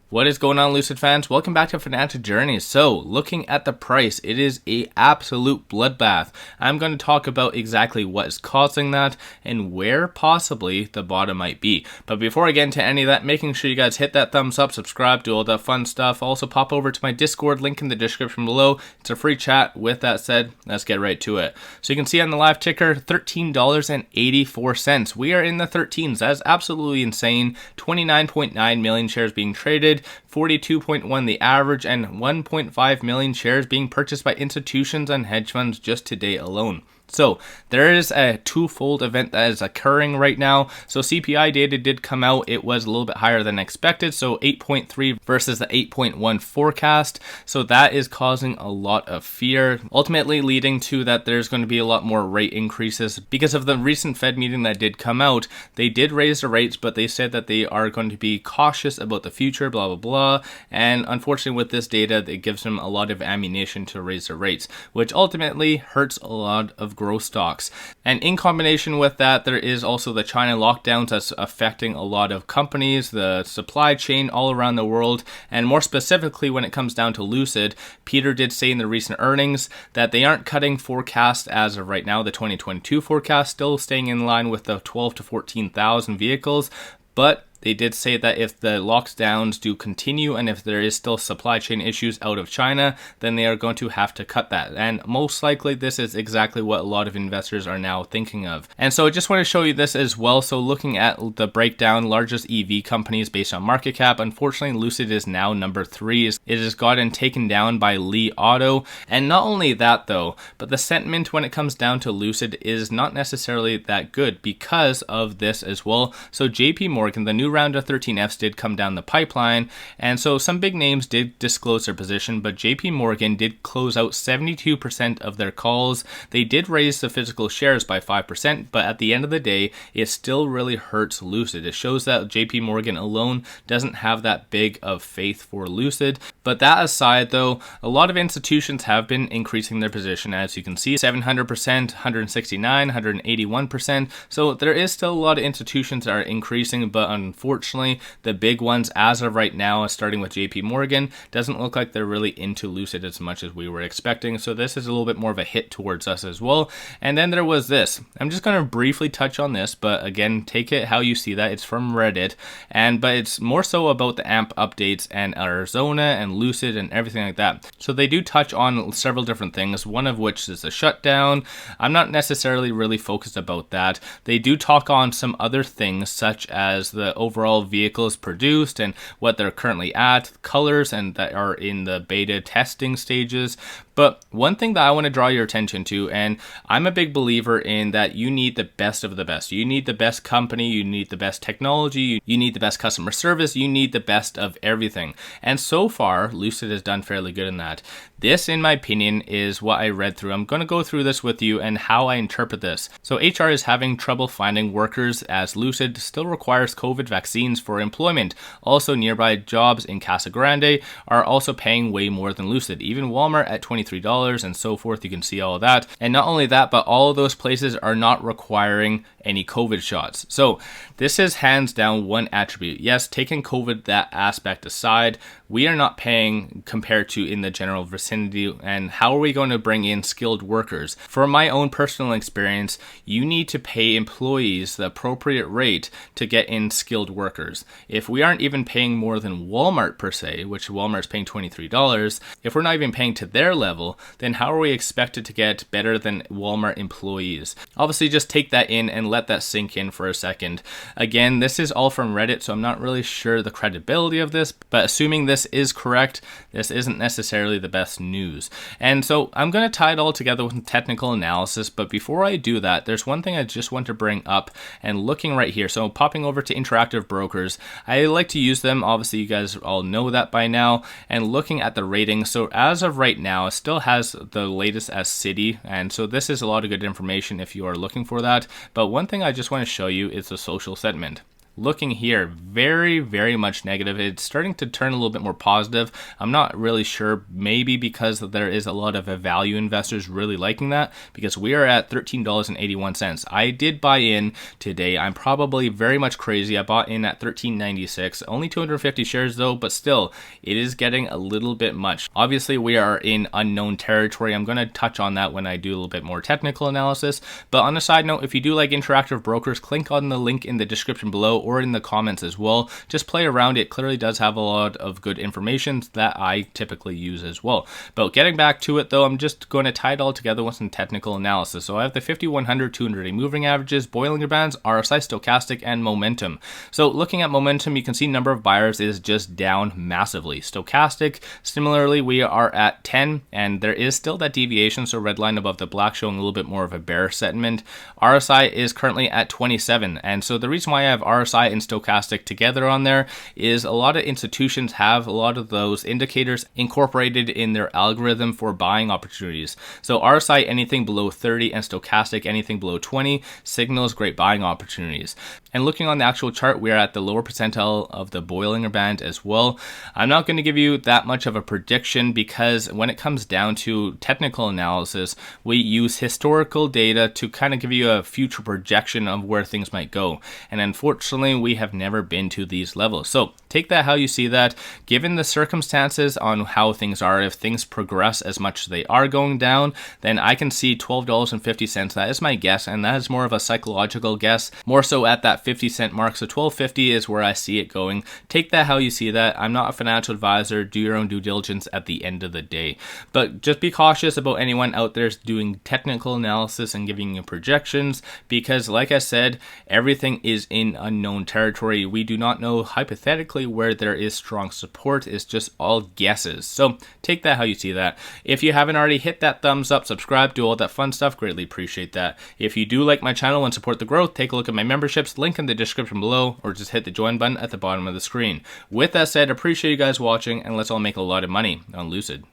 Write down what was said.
What is going on, Lucid fans? Welcome back to Financial Journey. So, looking at the price, it is a absolute bloodbath. I'm going to talk about exactly what is causing that and where possibly the bottom might be. But before I get into any of that, making sure you guys hit that thumbs up, subscribe, do all that fun stuff. Also, pop over to my Discord, link in the description below. It's a free chat. With that said, let's get right to it. So you can see on the live ticker, $13.84. We are in the 13s. That is absolutely insane. 29.9 million shares being traded. 42.1 the average, and 1.5 million shares being purchased by institutions and hedge funds just today alone. So there is a twofold event that is occurring right now. So CPI data did come out. It was a little bit higher than expected. So 8.3 versus the 8.1 forecast. So that is causing a lot of fear, ultimately leading to that there's going to be a lot more rate increases because of the recent Fed meeting that did come out. They did raise the rates, but they said that they are going to be cautious about the future, blah, blah, blah. And unfortunately with this data, it gives them a lot of ammunition to raise the rates, which ultimately hurts a lot of growth stocks. And in combination with that, there is also the China lockdowns that's affecting a lot of companies, the supply chain all around the world, and more specifically when it comes down to Lucid. Peter did say in the recent earnings that they aren't cutting forecast as of right now. The 2022 forecast still staying in line with the 12 to 14,000 vehicles, but they did say that if the lockdowns do continue and if there is still supply chain issues out of China, then they are going to have to cut that. And most likely this is exactly what a lot of investors are now thinking of. And so I just want to show you this as well. So looking at the breakdown, largest EV companies based on market cap, unfortunately Lucid is now number 3. It has gotten taken down by Li Auto. And not only that though, but the sentiment when it comes down to Lucid is not necessarily that good because of this as well. So JP Morgan, the new round of 13Fs did come down the pipeline, and so some big names did disclose their position, but JP Morgan did close out 72% of their calls. They did raise the physical shares by 5%, but at the end of the day, it still really hurts Lucid. It shows that JP Morgan alone doesn't have that big of faith for Lucid. But that aside though, a lot of institutions have been increasing their position, as you can see, 700%, 169, 181%. So there is still a lot of institutions that are increasing, but unfortunately, the big ones as of right now, starting with JP Morgan, doesn't look like they're really into Lucid as much as we were expecting. So this is a little bit more of a hit towards us as well. And then there was this. I'm just going to briefly touch on this, but again, take it how you see that. It's from Reddit, but it's more so about the AMP updates and Arizona and Lucid and everything like that. So they do touch on several different things, one of which is the shutdown. I'm not necessarily really focused about that. They do talk on some other things such as the overall vehicles produced and what they're currently at, colors, and that are in the beta testing stages. But one thing that I want to draw your attention to, and I'm a big believer in that you need the best of the best. You need the best company, you need the best technology, you need the best customer service, you need the best of everything. And so far, Lucid has done fairly good in that. This, in my opinion, is what I read through. I'm going to go through this with you and how I interpret this. So HR is having trouble finding workers as Lucid still requires COVID vaccines for employment. Also, nearby jobs in Casa Grande are also paying way more than Lucid. Even Walmart at $23 and so forth. You can see all of that. And not only that, but all of those places are not requiring any COVID shots. So this is hands down one attribute. Yes, taking COVID, that aspect aside, we are not paying compared to in the general vicinity. And how are we going to bring in skilled workers? From my own personal experience, you need to pay employees the appropriate rate to get in skilled workers. If we aren't even paying more than Walmart per se, which Walmart's paying $23, if we're not even paying to their level, then how are we expected to get better than Walmart employees? Obviously, just take that in and let that sink in for a second. Again, this is all from Reddit, so I'm not really sure the credibility of this, but assuming this is correct, this isn't necessarily the best news. And so I'm going to tie it all together with technical analysis, but before I do that, there's one thing I just want to bring up, and looking right here, so popping over to Interactive Brokers, I like to use them, obviously you guys all know that by now, and looking at the ratings, so as of right now, it still has the latest as Citi, and so this is a lot of good information if you are looking for that, but one thing I just want to show you is the social sentiment. looking here, very much negative. It's starting to turn a little bit more positive. I'm not really sure, maybe because there is a lot of value investors really liking that, because we are at $13.81. I did buy in today. I'm probably very much crazy. I bought in at $13.96, only 250 shares though, but still it is getting a little bit much. Obviously we are in unknown territory. I'm going to touch on that when I do a little bit more technical analysis. But on a side note, if you do like interactive brokers, click on the link in the description below or in the comments as well. Just play around. It clearly does have a lot of good information that I typically use as well. But getting back to it though, I'm just going to tie it all together with some technical analysis. So I have the 50, 100, 200-day moving averages, Bollinger Bands, RSI, stochastic, and momentum. So looking at momentum, you can see number of buyers is just down massively. Stochastic, similarly, we are at 10, and there is still that deviation, so red line above the black showing a little bit more of a bear sentiment. RSI is currently at 27, and so the reason why I have RSI and stochastic together on there is a lot of institutions have a lot of those indicators incorporated in their algorithm for buying opportunities. So RSI anything below 30 and stochastic anything below 20 signals great buying opportunities. And looking on the actual chart, we're at the lower percentile of the Bollinger Band as well. I'm not going to give you that much of a prediction because when it comes down to technical analysis, we use historical data to kind of give you a future projection of where things might go. And unfortunately, we have never been to these levels. So take that how you see that. Given the circumstances on how things are, if things progress as much as they are going down, then I can see $12.50. That is my guess, and that is more of a psychological guess, more so at that 50-cent mark. So $12.50 is where I see it going. Take that how you see that. I'm not a financial advisor. Do your own due diligence at the end of the day. But just be cautious about anyone out there doing technical analysis and giving you projections, because like I said, everything is in unknown territory. We do not know hypothetically where there is strong support. It's just all guesses. So take that how you see that. If you haven't already, hit that thumbs up, subscribe, do all that fun stuff. Greatly appreciate that. If you do like my channel and support the growth, take a look at my memberships, link in the description below, or just hit the join button at the bottom of the screen. With that said, appreciate you guys watching, and let's all make a lot of money on Lucid.